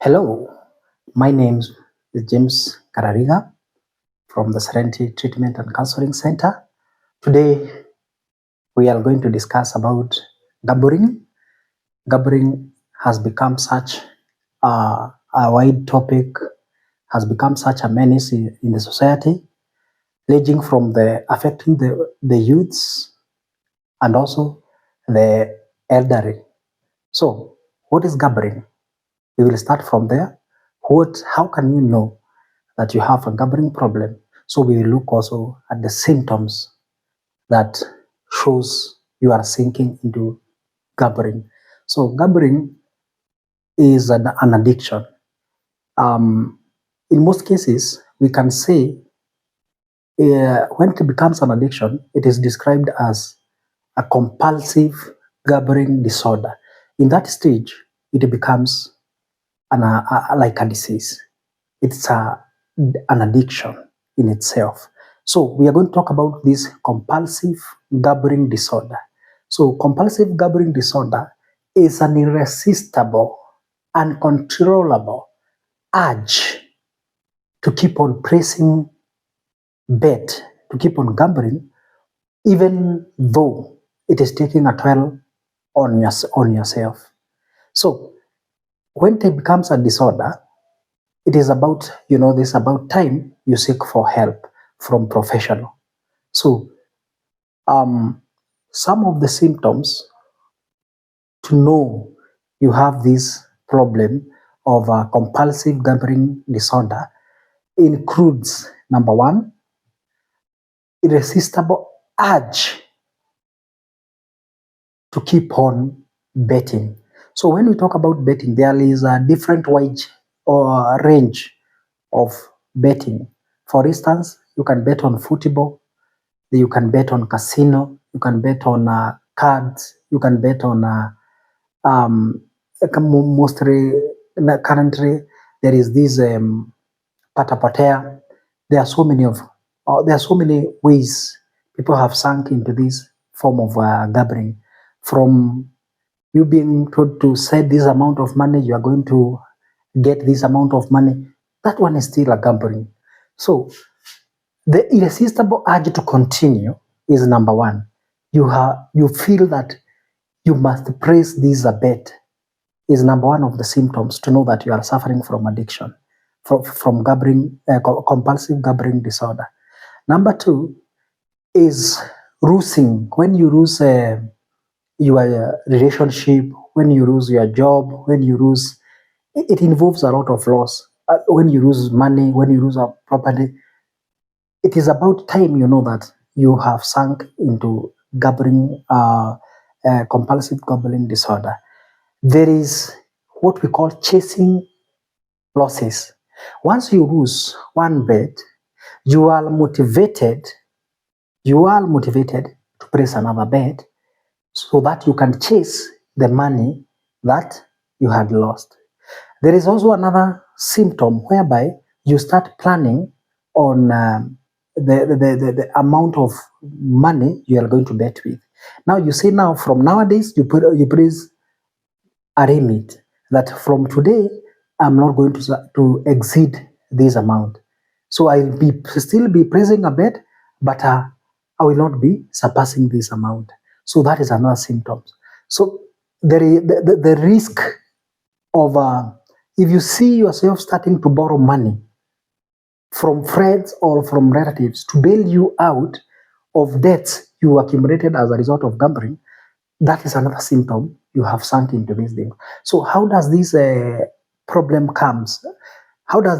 Hello, my name is James Karariga from the Serenity Treatment and Counseling Center. Today, we are going to discuss about gambling. Gambling has become such a wide topic, has become such a menace in the society, ranging from the affecting the youths and also the elderly. So, what is gambling? We will start from there. How can you know that you have a gambling problem? So we will look also at the symptoms that shows you are sinking into gambling. So gambling is an addiction. Um, in most cases, we can say when it becomes an addiction, it is described as a compulsive gambling disorder. In that stage, it becomes like a disease. It's an addiction in itself. So we are going to talk about this compulsive gambling disorder. So compulsive gambling disorder is an irresistible, uncontrollable urge to keep on pressing bet, to keep on gambling, even though it is taking a toll on yourself. So when it becomes a disorder, it is about, this about time you seek for help from professional. So um, some of the symptoms to know you have this problem of compulsive gambling disorder includes number one, irresistible urge to keep on betting. So when we talk about betting, there is a different wage or range of betting. For instance, you can bet on football, you can bet on casino, you can bet on cards, you can bet on mostly currently there is this patapatea. There are so many ways people have sunk into this form of gambling. From you being told to set this amount of money, you are going to get this amount of money. That one is still a gambling. So the irresistible urge to continue is number one. You feel that you must press this a bet is number one of the symptoms to know that you are suffering from addiction, from gambling, compulsive gambling disorder. Number two is losing. When you lose your relationship, when you lose your job, when you lose, it involves a lot of loss. When you lose money, when you lose a property, it is about time you know that you have sunk into gambling, compulsive gambling disorder. There is what we call chasing losses. Once you lose one bet, you are motivated. You are motivated to place another bet so that you can chase the money that you had lost. There is also another symptom whereby you start planning on the amount of money you are going to bet with. Now you say now from nowadays you place a limit that from today I'm not going to exceed this amount. So I'll still be placing a bet, but I will not be surpassing this amount. So that is another symptom. So the risk of if you see yourself starting to borrow money from friends or from relatives to bail you out of debts you accumulated as a result of gambling, that is another symptom you have sunk into this thing. So how does this problem comes? How does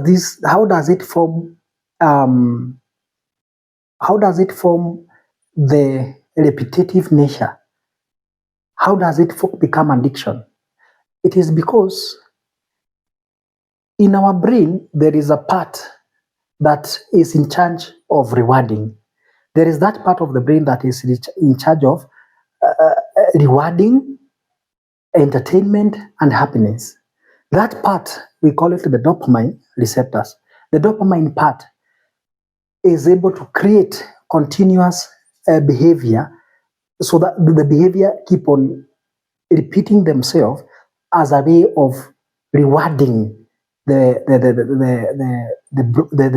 it form? How does it form the repetitive nature? How does it become addiction? It is because in our brain there is a part that is in charge of rewarding. There is that part of the brain that is in charge of rewarding, entertainment, and happiness. That part, we call it the dopamine receptors. The dopamine part is able to create continuous behavior so that the behavior keep on repeating themselves as a way of rewarding the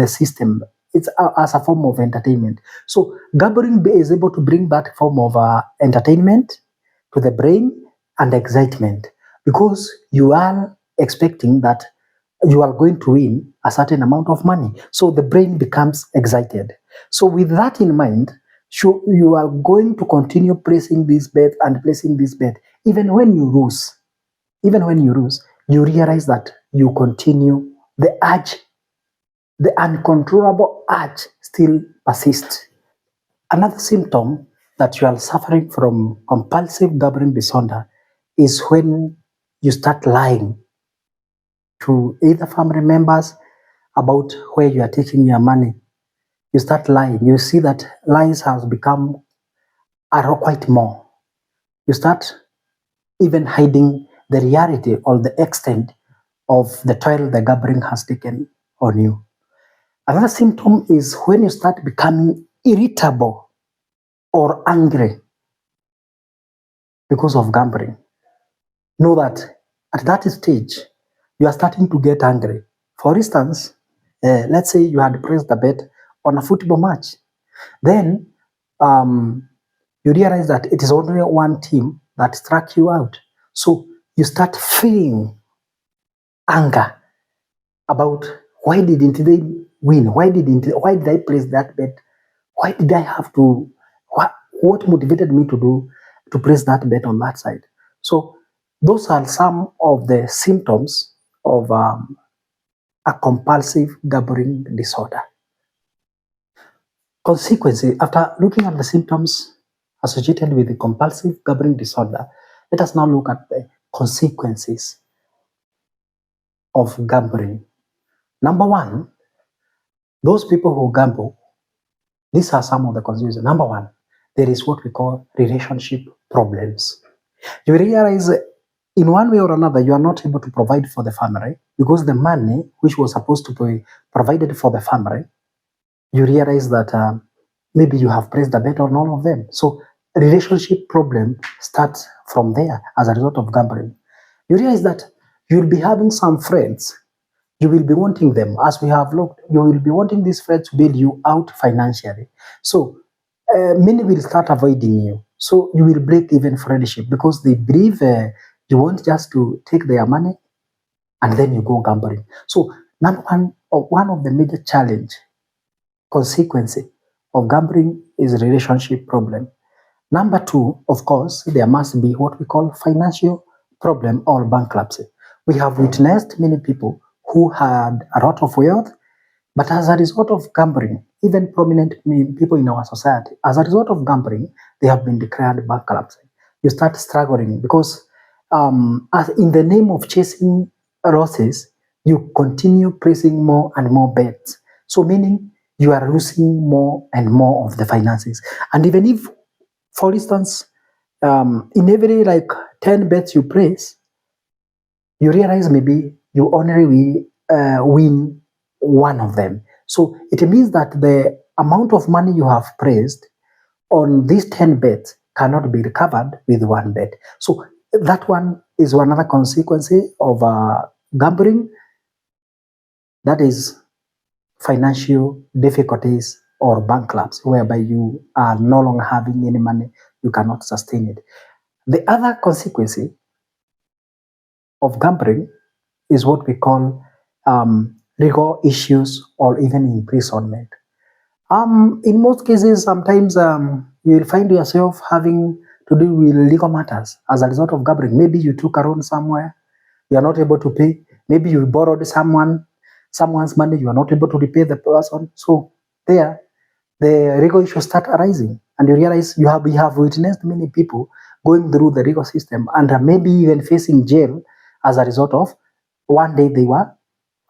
system. It's as a form of entertainment. So gambling is able to bring that form of entertainment to the brain and excitement, because you are expecting that you are going to win a certain amount of money. So the brain becomes excited. So with that in mind, you are going to continue placing this bet and placing this bet. Even when you lose, you realize that you continue, the urge, the uncontrollable urge still persists. Another symptom that you are suffering from compulsive gambling disorder is when you start lying to either family members about where you are taking your money. You start lying. You see that lies has become quite more. You start even hiding the reality or the extent of the toil the gambling has taken on you. Another symptom is when you start becoming irritable or angry because of gambling. Know that at that stage, you are starting to get angry. For instance, let's say you had placed a bet on a football match. Then you realize that it is only one team that struck you out. So you start feeling anger about why didn't they win? Why did I place that bet? Why did I have to? What motivated me to place that bet on that side? So those are some of the symptoms of a compulsive gambling disorder. Consequences, after looking at the symptoms associated with the compulsive gambling disorder, let us now look at the consequences of gambling. Number one, those people who gamble, these are some of the consequences. Number one, there is what we call relationship problems. You realize in one way or another, you are not able to provide for the family because the money which was supposed to be provided for the family, you realize that maybe you have placed a bet on all of them. So relationship problem starts from there as a result of gambling. You realize that you'll be having some friends, you will be wanting them, as we have looked, you will be wanting these friends to bail you out financially. So many will start avoiding you. So you will break even friendship because they believe you want just to take their money and then you go gambling. So number one of the major challenge consequence of gambling is relationship problem. Number two, of course, there must be what we call financial problem or bankruptcy. We have witnessed many people who had a lot of wealth, but as a result of gambling, even prominent people in our society, as a result of gambling, they have been declared bankruptcy. You start struggling because, as in the name of chasing losses, you continue placing more and more bets. So, meaning you are losing more and more of the finances. And even if, for instance, in every like 10 bets you place, you realize maybe you only win one of them. So it means that the amount of money you have placed on these 10 bets cannot be recovered with one bet. So that one is another consequence of gambling, that is financial difficulties or bankruptcy, whereby you are no longer having any money, you cannot sustain it. The other consequence of gambling is what we call legal issues or even imprisonment. In most cases, sometimes you will find yourself having to deal with legal matters as a result of gambling. Maybe you took a loan somewhere, you are not able to pay. Maybe you borrowed someone's money, you are not able to repay the person. So there, the legal issues start arising, and you realize we have witnessed many people going through the legal system and maybe even facing jail as a result of one day they were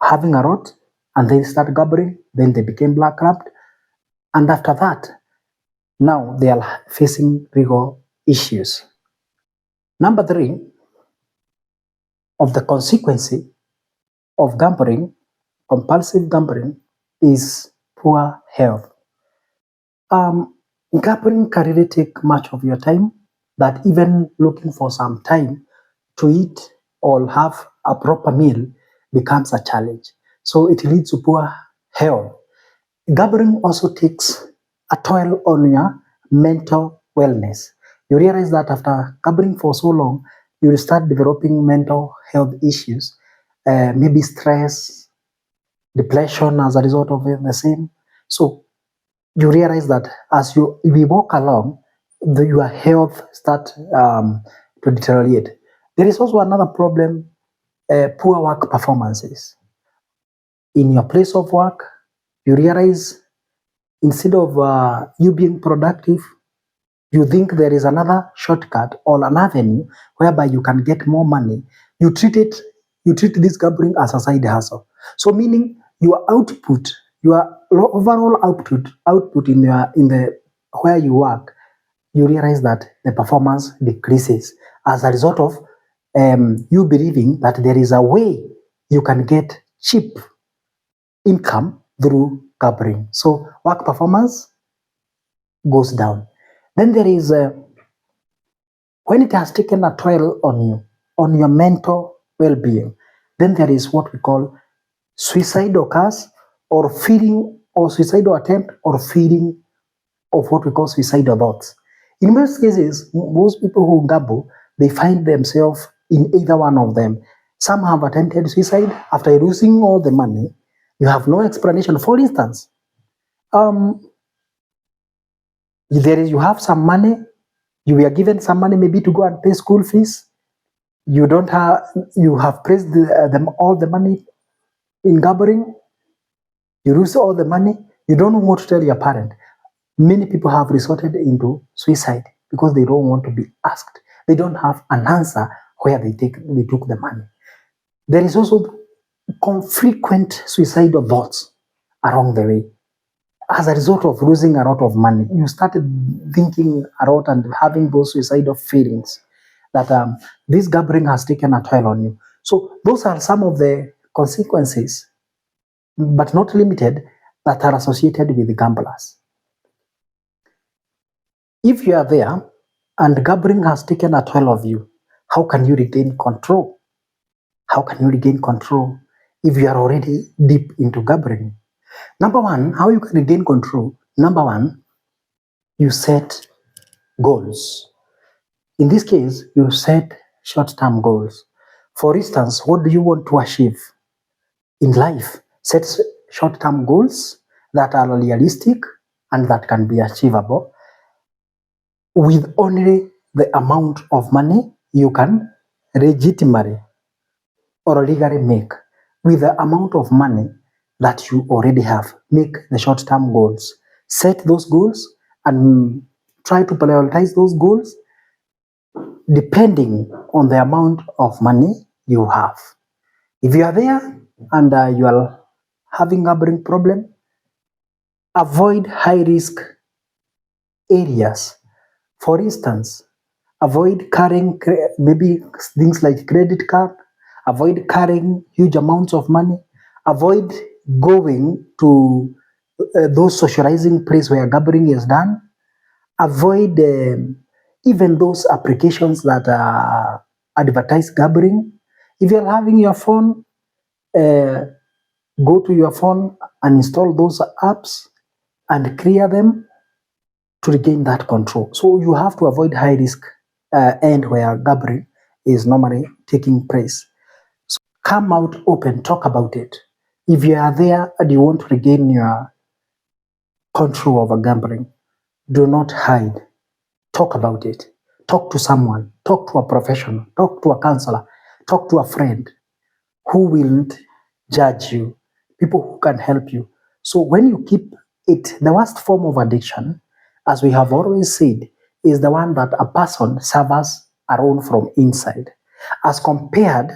having a lot and they started gambling, then they became bankrupt, and after that, now they are facing legal issues. Number three of the consequence of gambling, compulsive gambling, is poor health. Gambling can really take much of your time, that even looking for some time to eat or have a proper meal becomes a challenge. So it leads to poor health. Gambling also takes a toll on your mental wellness. You realize that after gambling for so long, you will start developing mental health issues, maybe stress, depression as a result of the same. So you realize that as we walk along, your health start to deteriorate. There is also another problem: poor work performances. In your place of work, you realize instead of you being productive, you think there is another shortcut or an avenue whereby you can get more money. You treat this gambling as a side hustle. So meaning your output, your overall output in the where you work, you realize that the performance decreases as a result of you believing that there is a way you can get cheap income through gambling. So work performance goes down. Then there is when it has taken a toll on you, on your mental well-being, then there is what we call suicidal occurs or feeling or suicidal attempt or feeling of what we call suicidal thoughts. In most cases, most people who gamble, they find themselves in either one of them. Some have attempted suicide after losing all the money. You have no explanation. For instance, um, you have some money, you were given some money maybe to go and pay school fees. You have placed them all the money in gambling. You lose all the money. You don't know what to tell your parent. Many people have resorted into suicide because they don't want to be asked. They don't have an answer where they took the money. There is also frequent suicidal thoughts along the way. As a result of losing a lot of money, you started thinking a lot and having those suicidal feelings that this gambling has taken a toll on you. So those are some of the consequences, but not limited, that are associated with gamblers. If you are there and gambling has taken a toll of you, how can you regain control? How can you regain control if you are already deep into gambling? Number one, how you can regain control? Number one, you set goals. In this case, you set short-term goals. For instance, what do you want to achieve in life? Set short-term goals that are realistic and that can be achievable with only the amount of money you can legitimately or legally make. With the amount of money that you already have, make the short-term goals. Set those goals and try to prioritize those goals depending on the amount of money you have. If you are there and you are having a gambling problem, avoid high-risk areas. For instance, avoid carrying maybe things like credit card, avoid carrying huge amounts of money, avoid going to those socializing places where gambling is done, avoid even those applications that advertise gambling. If you're having your phone, uh, go to your phone and install those apps and clear them to regain that control. So you have to avoid high risk end where gambling is normally taking place. So come out open, talk about it. If you are there and you want to regain your control over gambling, do not hide. Talk about it. Talk to someone. Talk to a professional. Talk to a counselor. Talk to a friend who will judge you, people who can help you. So when you keep it, the worst form of addiction, as we have always said, is the one that a person suffers alone from inside, as compared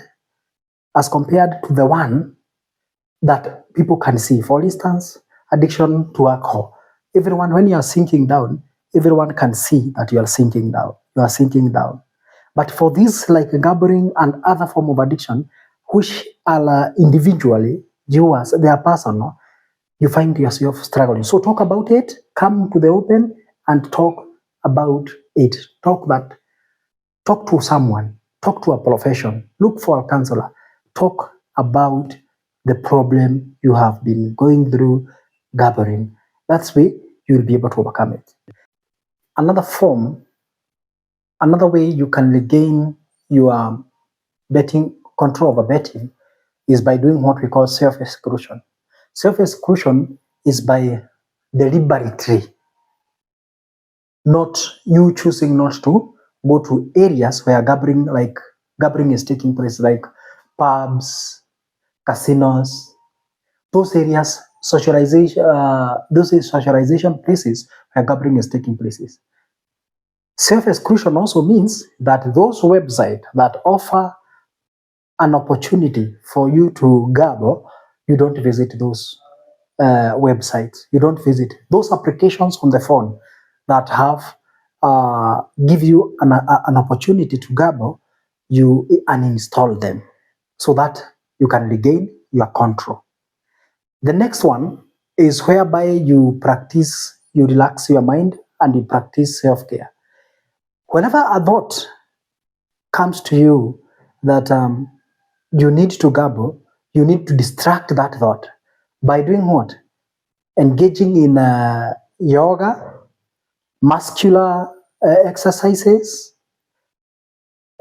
to the one that people can see. For instance, addiction to alcohol. Everyone, when you are sinking down, everyone can see that you are sinking down. You are sinking down. But for this, like gambling and other form of addiction, which are individually yours, they are personal, you find yourself struggling. So talk about it, come to the open and talk about it. Talk to someone, talk to a profession, look for a counselor, talk about the problem you have been going through gathering. That's way you will be able to overcome it. Another form, another way you can regain your betting control over betting is by doing what we call self-exclusion. Self-exclusion is by deliberately not you choosing not to go to areas where gambling is taking place, like pubs, casinos, those areas, those socialization places where gambling is taking places. Self-exclusion also means that those websites that offer an opportunity for you to gamble, you don't visit those websites. You don't visit those applications on the phone that have give you an opportunity to gamble. You uninstall them so that you can regain your control. The next one is whereby you relax your mind and you practice self-care. Whenever a thought comes to you that you need to gamble, you need to distract that thought by doing what? Engaging in yoga, muscular exercises,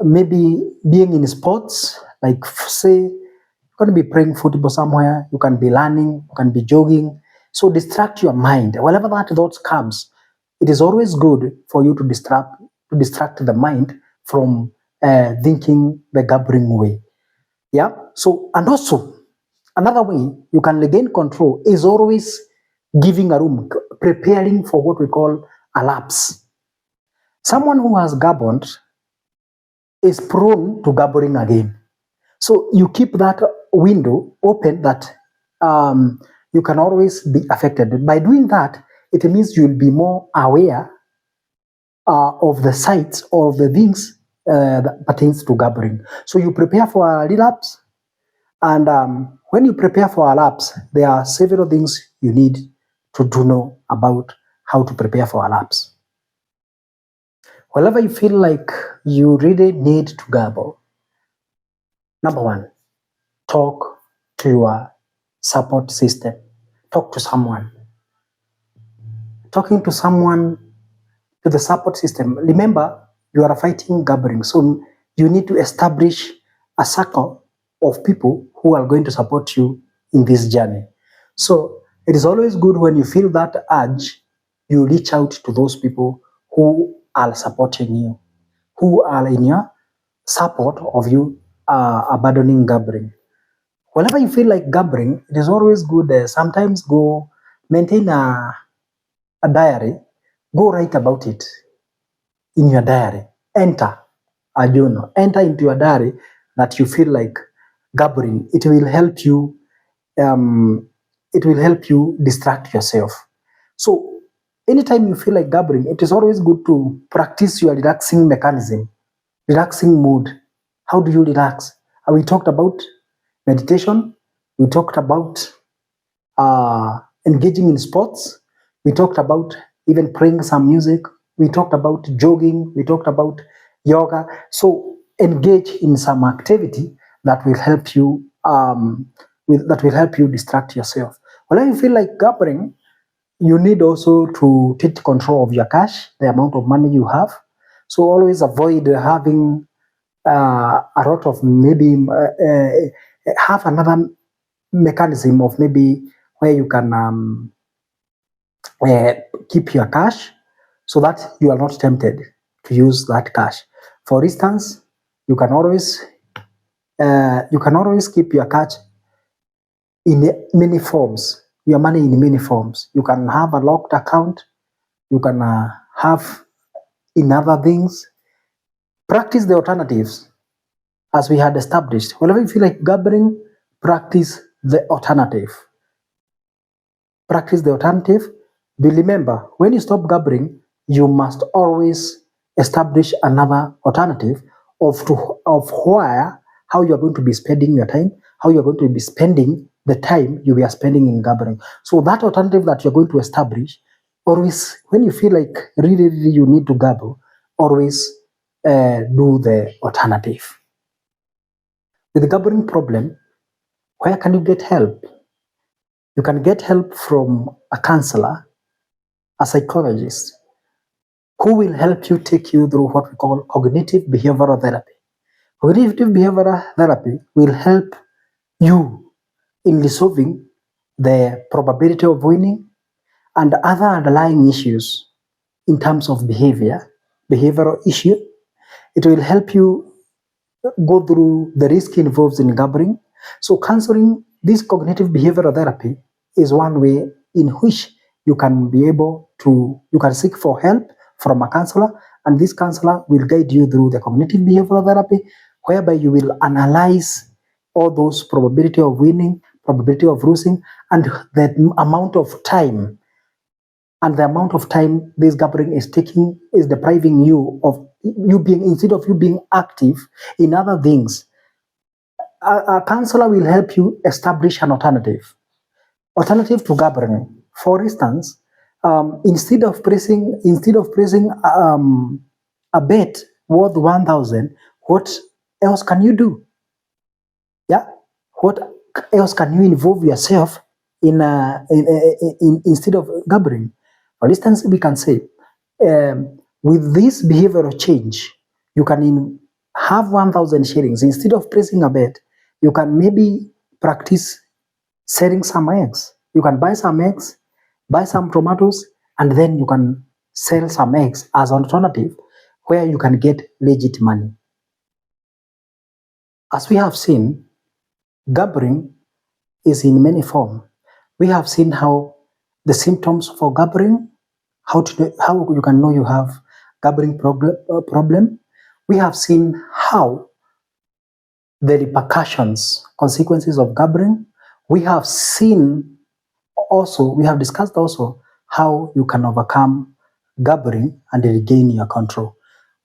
maybe being in sports, like say, you're going to be playing football somewhere, you can be learning, you can be jogging. So distract your mind. Whenever that thought comes, it is always good for you to distract the mind from thinking the gambling way. Yeah. So, and also another way you can regain control is always giving a room, preparing for what we call a lapse. Someone who has gambled is prone to gambling again. So you keep that window open that you can always be affected. By doing that, it means you'll be more aware of the sites or of the things that pertains to gambling. So you prepare for a relapse, and when you prepare for a lapse, there are several things you need to know about how to prepare for a lapse. Whenever you feel like you really need to gamble, number one, talk to your support system. Talk to someone. Talking to someone, to the support system. Remember, you are fighting gambling, so you need to establish a circle of people who are going to support you in this journey. So it is always good when you feel that urge, you reach out to those people who are supporting you, who are in your support of you abandoning gambling. Whenever you feel like gambling, it is always good. Sometimes go maintain a diary, go write about it in your diary. Enter a journal, enter into your diary that you feel like gambling. It will help you. It will help you distract yourself. So anytime you feel like gambling, it is always good to practice your relaxing mechanism, relaxing mood. How do you relax? We talked about meditation. We talked about engaging in sports. We talked about even playing some music. We talked about jogging. We talked about yoga. So engage in some activity that will help you distract yourself. When you feel like gambling, you need also to take control of your cash, the amount of money you have. So always avoid having a lot of maybe have another mechanism of maybe where you can keep your cash so that you are not tempted to use that cash. For instance, you can always keep your cash in many forms, your money in many forms. You can have a locked account, you can have in other things. Practice the alternatives as we had established. Whenever you feel like gambling, practice the alternative. Practice the alternative. But remember, when you stop gambling, you must always establish another alternative of how you are going to be spending your time, how you are going to be spending the time you are spending in gambling. So that alternative that you're going to establish, always, when you feel like really you need to gamble, always do the alternative. With the gambling problem, Where can you get help? You can get help from a counselor, a psychologist, who will help you take you through what we call cognitive behavioral therapy. Cognitive behavioral therapy will help you in resolving the probability of winning and other underlying issues in terms of behavioral issue. It will help you go through the risk involved in gambling. So counseling, this cognitive behavioral therapy is one way in which you can be able to, you can seek for help from a counselor, and this counselor will guide you through the cognitive behavioral therapy, whereby you will analyze all those probability of winning, probability of losing, and the amount of time this gambling is taking is depriving you of you being, instead of you being active in other things. A counselor will help you establish an alternative to gambling. For instance, instead of pressing a bet worth 1,000, what else can you do? Yeah, what else can you involve yourself in instead of gambling? For instance, we can say, with this behavioral change, you can have 1,000 shillings. Instead of pressing a bet, you can maybe practice selling some eggs. You can buy some eggs, buy some tomatoes, and then you can sell some eggs as an alternative where you can get legit money. As we have seen, gambling is in many forms. We have seen how the symptoms for gambling, how you can know you have gambling problem. We have seen how the repercussions, consequences of gambling. We have discussed also how you can overcome gambling and regain your control.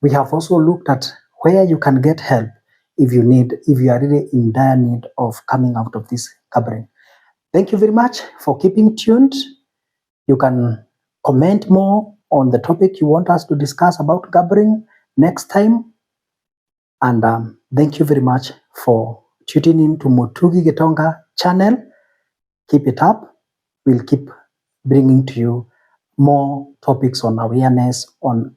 We have also looked at where you can get help if you are really in dire need of coming out of this gambling. Thank you very much for keeping tuned. You can comment more on the topic you want us to discuss about gambling next time. And thank you very much for tuning in to Mutugi Gitonga channel. Keep it up. We'll keep bringing to you more topics on awareness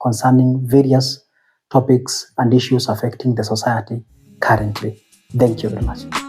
concerning various topics and issues affecting the society currently. Thank you very much.